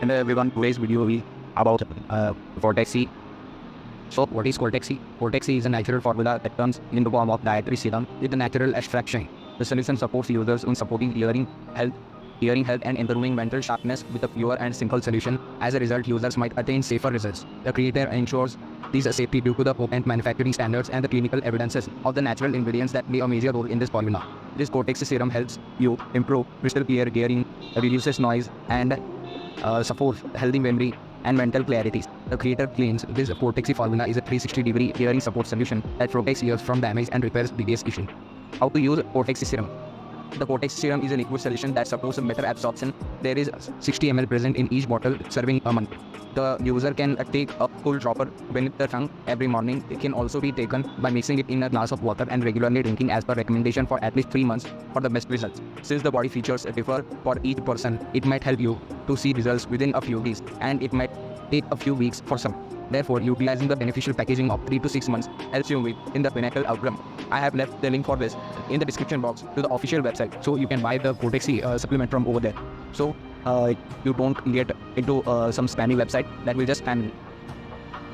And everyone, today's video is about Cortexi. So what is Cortexi? Cortexi is a natural formula that comes in the form of dietary serum with a natural extraction. The solution supports users in supporting hearing health and improving mental sharpness with a pure and simple solution. As a result, users might attain safer results. The creator ensures this safety due to the potent manufacturing standards and the clinical evidences of the natural ingredients that play a major role in this formula. This Cortexi serum helps you improve crystal clear hearing, reduces noise, and supports healthy memory and mental clarity. The creator claims this Cortexi formula is a 360-degree hearing support solution that protects ears from damage and repairs previous issues. How to use Cortexi serum? The Cortexi serum is a liquid solution that supports a better absorption. There is 60 ml present in each bottle, serving a month. The user can take a full dropper beneath the tongue every morning. It can also be taken by mixing it in a glass of water and regularly drinking as per recommendation for at least 3 months for the best results. Since the body features differ for each person, it might help you to see results within a few days, and it might take a few weeks for some. Therefore, utilizing the beneficial packaging of 3 to 6 months helps you in the pinnacle outcome. I have left the link for this in the description box to the official website, so you can buy the Cortexi supplement from over there. So you don't get into some spammy website that will just spam you.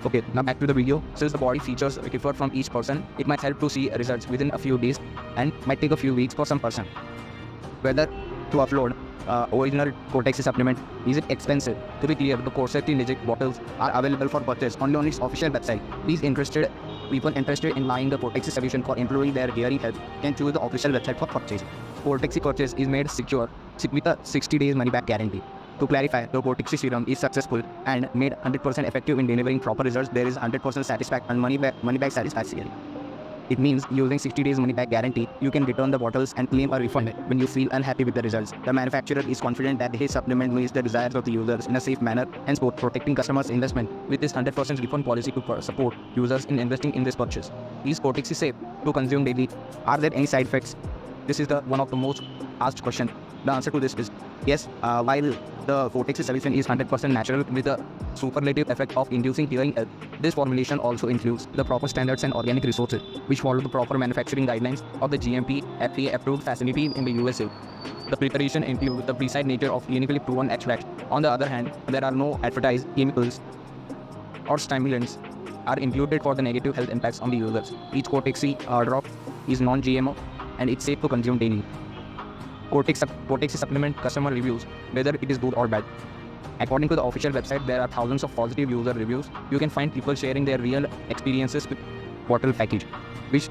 Okay, now back to the video. Since the body features differ from each person, it might help to see results within a few days and might take a few weeks for some person. Whether to upload original Cortexi supplement, is it expensive? To be clear, the Cortexi Tinnitus bottles are available for purchase only on its official website. People interested in buying the Cortexi solution for improving their hearing health can choose the official website for purchase. Cortexi purchase is made secure with a 60 days money back guarantee. To clarify, the Cortexi serum is successful and made 100% effective in delivering proper results. There is 100% satisfaction and money back satisfaction. It means using 60 days money back guarantee, you can return the bottles and claim a refund when you feel unhappy with the results. The manufacturer is confident that his supplement meets the desires of the users in a safe manner, hence protecting customers' investment with this 100% refund policy to support users in investing in this purchase. Is Cortexi safe to consume daily? Are there any side effects? This is one of the most asked questions. The answer to this is yes. While the Cortexi solution is 100% natural with the superlative effect of inducing hearing health, this formulation also includes the proper standards and organic resources, which follow the proper manufacturing guidelines of the GMP FDA-approved facility in the USA. The preparation includes the precise nature of clinically proven extracts. On the other hand, there are no advertised chemicals or stimulants are included for the negative health impacts on the users. Each Cortexi drop is non-GMO and it's safe to consume daily. Cortexi supplement customer reviews, whether it is good or bad. According to the official website, there are thousands of positive user reviews. You can find people sharing their real experiences with bottle package, which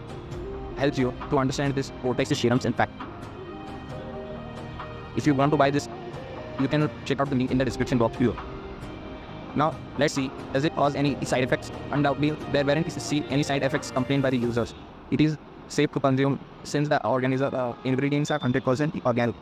helps you to understand this Cortexi serum's impact. If you want to buy this, you can check out the link in the description box below. Now, let's see, does it cause any side effects? Undoubtedly, there weren't any side effects complained by the users. It is safe to consume since the ingredients are 100% organic.